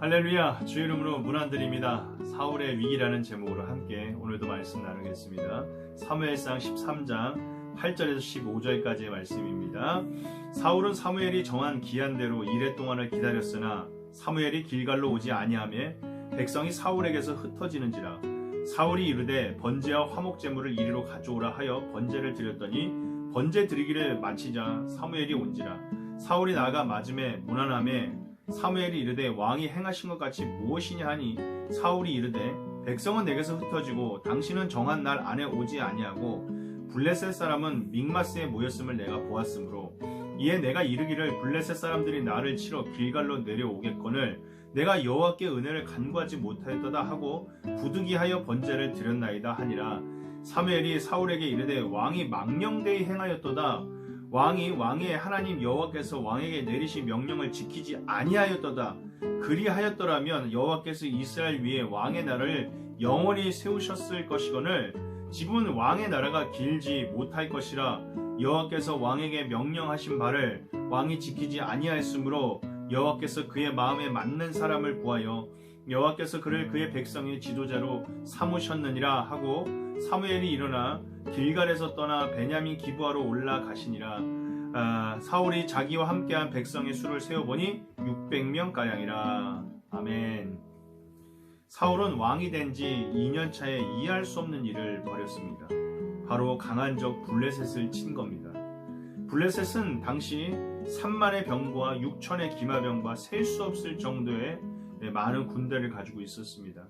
할렐루야, 주의 이름으로 문안드립니다. 사울의 위기라는 제목으로 함께 오늘도 말씀 나누겠습니다. 사무엘상 13장 8절에서 15절까지의 말씀입니다. 사울은 사무엘이 정한 기한대로 이레 동안을 기다렸으나 사무엘이 길갈로 오지 아니하매 백성이 사울에게서 흩어지는지라. 사울이 이르되 번제와 화목제물을 이리로 가져오라 하여 번제를 드렸더니 번제 드리기를 마치자 사무엘이 온지라. 사울이 나가 맞음에 무난함에 사무엘이 이르되 왕이 행하신 것 같이 무엇이냐 하니 사울이 이르되 백성은 내게서 흩어지고 당신은 정한 날 안에 오지 아니하고 블레셋 사람은 믹마스에 모였음을 내가 보았으므로 이에 내가 이르기를 블레셋 사람들이 나를 치러 길갈로 내려오겠거늘 내가 여호와께 은혜를 간구하지 못하였도다 하고 부득이하여 번제를 드렸나이다 하니라. 사무엘이 사울에게 이르되 왕이 망령되이 행하였도다. 왕이 왕의 하나님 여호와께서 왕에게 내리신 명령을 지키지 아니하였도다. 그리하였더라면 여호와께서 이스라엘 위에 왕의 나라를 영원히 세우셨을 것이거늘 지금은 왕의 나라가 길지 못할 것이라. 여호와께서 왕에게 명령하신 바를 왕이 지키지 아니하였으므로 여호와께서 그의 마음에 맞는 사람을 구하여 여호와께서 그를 그의 백성의 지도자로 삼으셨느니라 하고 사무엘이 일어나 길갈에서 떠나 베냐민 기브아로 올라가시니라. 사울이 자기와 함께한 백성의 수를 세어보니 600명가량이라. 아멘. 사울은 왕이 된 지 2년 차에 이해할 수 없는 일을 벌였습니다. 바로 강한 적 블레셋을 친 겁니다. 블레셋은 당시 3만의 병과 6천의 기마병과 셀 수 없을 정도의 많은 군대를 가지고 있었습니다.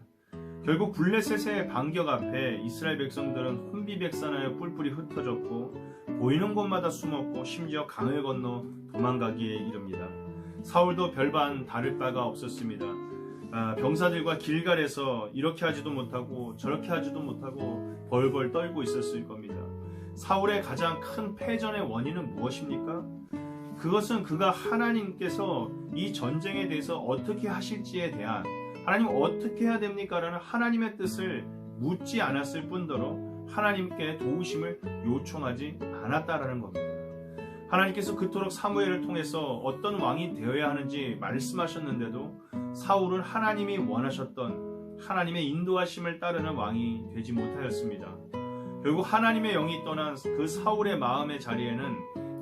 결국 블레셋의 반격 앞에 이스라엘 백성들은 혼비백산하여 뿔뿔이 흩어졌고 보이는 곳마다 숨었고 심지어 강을 건너 도망가기에 이릅니다. 사울도 별반 다를 바가 없었습니다. 병사들과 길갈에서 이렇게 하지도 못하고 저렇게 하지도 못하고 벌벌 떨고 있었을 겁니다. 사울의 가장 큰 패전의 원인은 무엇입니까? 그것은 그가 하나님께서 이 전쟁에 대해서 어떻게 하실지에 대한 하나님 어떻게 해야 됩니까? 라는 하나님의 뜻을 묻지 않았을 뿐더러 하나님께 도우심을 요청하지 않았다라는 겁니다. 하나님께서 그토록 사무엘을 통해서 어떤 왕이 되어야 하는지 말씀하셨는데도 사울은 하나님이 원하셨던 하나님의 인도하심을 따르는 왕이 되지 못하였습니다. 결국 하나님의 영이 떠난 그 사울의 마음의 자리에는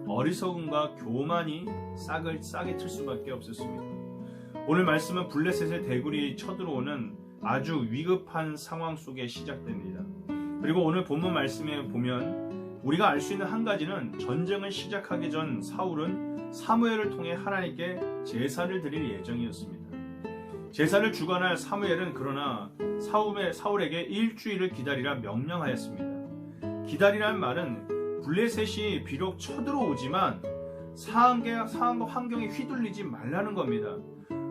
어리석음과 교만이 싹에 틀 수밖에 없었습니다. 오늘 말씀은 블레셋의 대군이 쳐들어오는 아주 위급한 상황 속에 시작됩니다. 그리고 오늘 본문 말씀에 보면 우리가 알 수 있는 한 가지는 전쟁을 시작하기 전 사울은 사무엘을 통해 하나님께 제사를 드릴 예정이었습니다. 제사를 주관할 사무엘은 그러나 사울에게 일주일을 기다리라 명령하였습니다. 기다리라는 말은 블레셋이 비록 쳐들어오지만 상황과 환경에 휘둘리지 말라는 겁니다.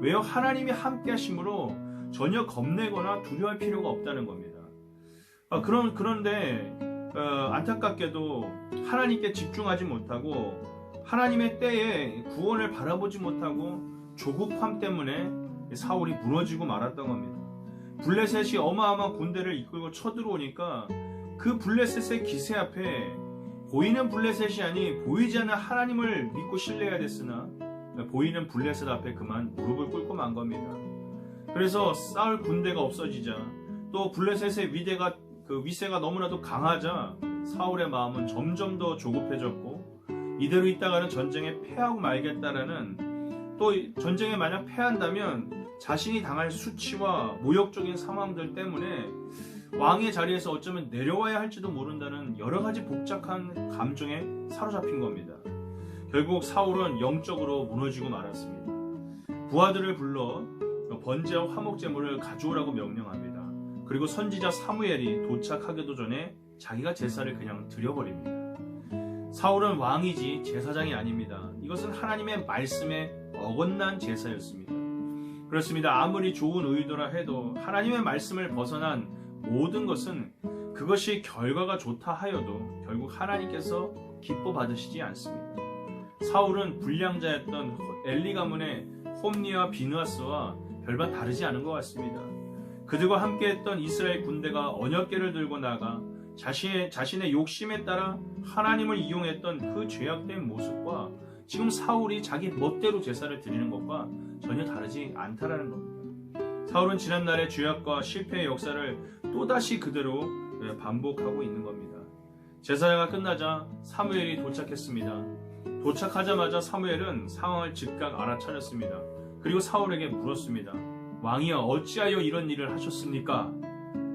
왜요? 하나님이 함께 하심으로 전혀 겁내거나 두려워할 필요가 없다는 겁니다. 그런데 안타깝게도 하나님께 집중하지 못하고 하나님의 때에 구원을 바라보지 못하고 조급함 때문에 사울이 무너지고 말았던 겁니다. 블레셋이 어마어마한 군대를 이끌고 쳐들어오니까 그 블레셋의 기세 앞에 보이는 블레셋이 아닌 보이지 않는 하나님을 믿고 신뢰해야 됐으나 보이는 블레셋 앞에 그만 무릎을 꿇고 만 겁니다. 그래서 사울 군대가 없어지자 또 블레셋의 위세가 너무나도 강하자 사울의 마음은 점점 더 조급해졌고 이대로 있다가는 전쟁에 패하고 말겠다라는 또 전쟁에 만약 패한다면 자신이 당할 수치와 모욕적인 상황들 때문에 왕의 자리에서 어쩌면 내려와야 할지도 모른다는 여러 가지 복잡한 감정에 사로잡힌 겁니다. 결국 사울은 영적으로 무너지고 말았습니다. 부하들을 불러 번제와 화목제물을 가져오라고 명령합니다. 그리고 선지자 사무엘이 도착하기도 전에 자기가 제사를 그냥 드려버립니다. 사울은 왕이지 제사장이 아닙니다. 이것은 하나님의 말씀에 어긋난 제사였습니다. 그렇습니다. 아무리 좋은 의도라 해도 하나님의 말씀을 벗어난 모든 것은 그것이 결과가 좋다 하여도 결국 하나님께서 기뻐 받으시지 않습니다. 사울은 불량자였던 엘리 가문의 홈니와 비느하스와 별반 다르지 않은 것 같습니다. 그들과 함께했던 이스라엘 군대가 언약궤를 들고 나가 자신의 욕심에 따라 하나님을 이용했던 그 죄악된 모습과 지금 사울이 자기 멋대로 제사를 드리는 것과 전혀 다르지 않다라는 겁니다. 사울은 지난날의 죄악과 실패의 역사를 또다시 그대로 반복하고 있는 겁니다. 제사가 끝나자 사무엘이 도착했습니다. 도착하자마자 사무엘은 상황을 즉각 알아차렸습니다. 그리고 사울에게 물었습니다. 왕이여, 어찌하여 이런 일을 하셨습니까?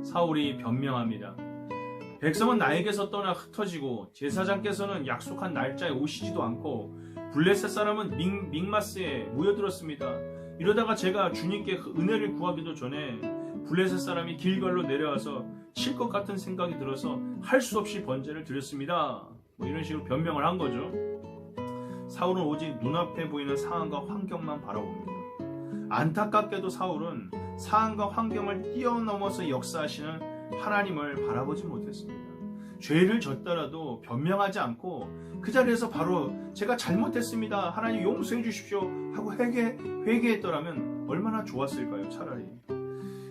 사울이 변명합니다. 백성은 나에게서 떠나 흩어지고 제사장께서는 약속한 날짜에 오시지도 않고 블레셋 사람은 믹마스에 모여들었습니다. 이러다가 제가 주님께 은혜를 구하기도 전에 블레셋 사람이 길갈로 내려와서 칠 것 같은 생각이 들어서 할 수 없이 번제를 드렸습니다. 이런 식으로 변명을 한 거죠. 사울은 오직 눈앞에 보이는 상황과 환경만 바라봅니다. 안타깝게도 사울은 상황과 환경을 뛰어넘어서 역사하시는 하나님을 바라보지 못했습니다. 죄를 졌더라도 변명하지 않고 그 자리에서 바로 제가 잘못했습니다, 하나님 용서해 주십시오 하고 회개했더라면 얼마나 좋았을까요? 차라리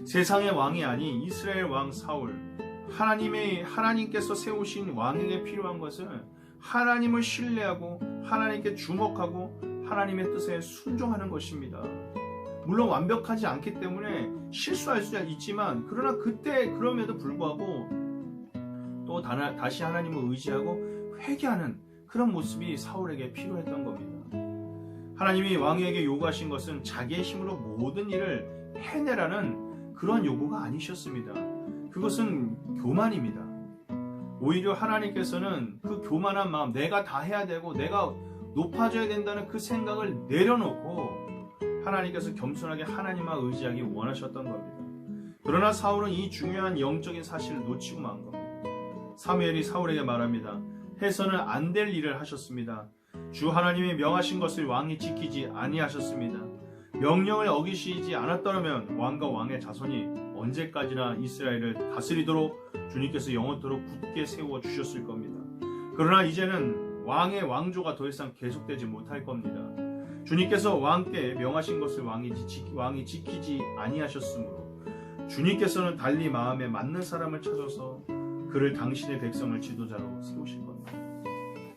세상의 왕이 아닌 이스라엘 왕 사울, 하나님께서 세우신 왕에게 필요한 것은 하나님을 신뢰하고 하나님께 주목하고 하나님의 뜻에 순종하는 것입니다. 물론 완벽하지 않기 때문에 실수할 수 있지만, 그러나 그럼에도 불구하고 또 다시 하나님을 의지하고 회개하는 그런 모습이 사울에게 필요했던 겁니다. 하나님이 왕에게 요구하신 것은 자기의 힘으로 모든 일을 해내라는 그런 요구가 아니셨습니다. 그것은 교만입니다. 오히려 하나님께서는 그 교만한 마음, 내가 다 해야 되고 내가 높아져야 된다는 그 생각을 내려놓고 하나님께서 겸손하게 하나님만 의지하기 원하셨던 겁니다. 그러나 사울은 이 중요한 영적인 사실을 놓치고 만 겁니다. 사무엘이 사울에게 말합니다. 해서는 안 될 일을 하셨습니다. 주 하나님이 명하신 것을 왕이 지키지 아니하셨습니다. 명령을 어기시지 않았더라면 왕과 왕의 자손이 언제까지나 이스라엘을 다스리도록 주님께서 영원토록 굳게 세워 주셨을 겁니다. 그러나 이제는 왕의 왕조가 더 이상 계속되지 못할 겁니다. 주님께서 왕께 명하신 것을 왕이 지키지 아니하셨으므로 주님께서는 달리 마음에 맞는 사람을 찾아서 그를 당신의 백성을 지도자로 세우실 겁니다.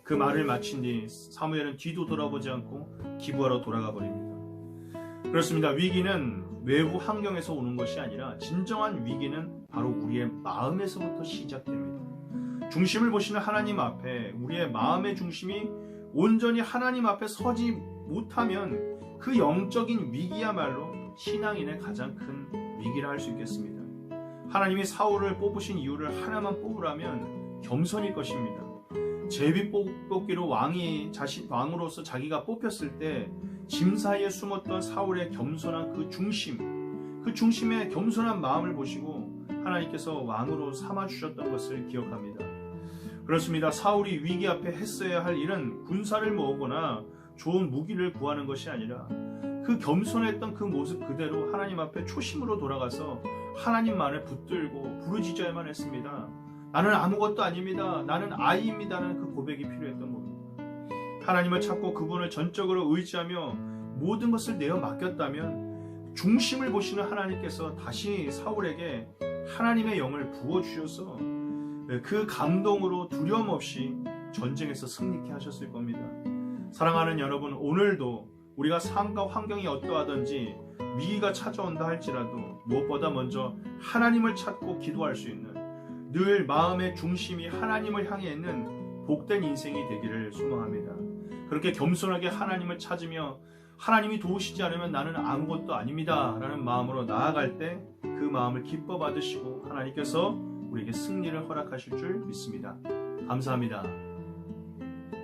그 말을 마친 뒤 사무엘은 뒤도 돌아보지 않고 기부하러 돌아가 버립니다. 그렇습니다. 위기는 외부 환경에서 오는 것이 아니라 진정한 위기는 바로 우리의 마음에서부터 시작됩니다. 중심을 보시는 하나님 앞에 우리의 마음의 중심이 온전히 하나님 앞에 서지 못하면 그 영적인 위기야말로 신앙인의 가장 큰 위기라 할 수 있겠습니다. 하나님이 사울을 뽑으신 이유를 하나만 뽑으라면 겸손일 것입니다. 제비 뽑기로 왕으로서 자기가 뽑혔을 때 짐 사이에 숨었던 사울의 겸손한 그 중심의 겸손한 마음을 보시고 하나님께서 왕으로 삼아주셨던 것을 기억합니다. 그렇습니다. 사울이 위기 앞에 했어야 할 일은 군사를 모으거나 좋은 무기를 구하는 것이 아니라 그 겸손했던 그 모습 그대로 하나님 앞에 초심으로 돌아가서 하나님만을 붙들고 부르짖어야만 했습니다. 나는 아무것도 아닙니다. 나는 아이입니다라는 그 고백이 필요했던 겁니다. 하나님을 찾고 그분을 전적으로 의지하며 모든 것을 내어 맡겼다면 중심을 보시는 하나님께서 다시 사울에게 하나님의 영을 부어주셔서 그 감동으로 두려움 없이 전쟁에서 승리케 하셨을 겁니다. 사랑하는 여러분, 오늘도 우리가 삶과 환경이 어떠하든지 위기가 찾아온다 할지라도 무엇보다 먼저 하나님을 찾고 기도할 수 있는, 늘 마음의 중심이 하나님을 향해 있는 복된 인생이 되기를 소망합니다. 그렇게 겸손하게 하나님을 찾으며 하나님이 도우시지 않으면 나는 아무것도 아닙니다 라는 마음으로 나아갈 때 그 마음을 기뻐 받으시고 하나님께서 우리에게 승리를 허락하실 줄 믿습니다. 감사합니다.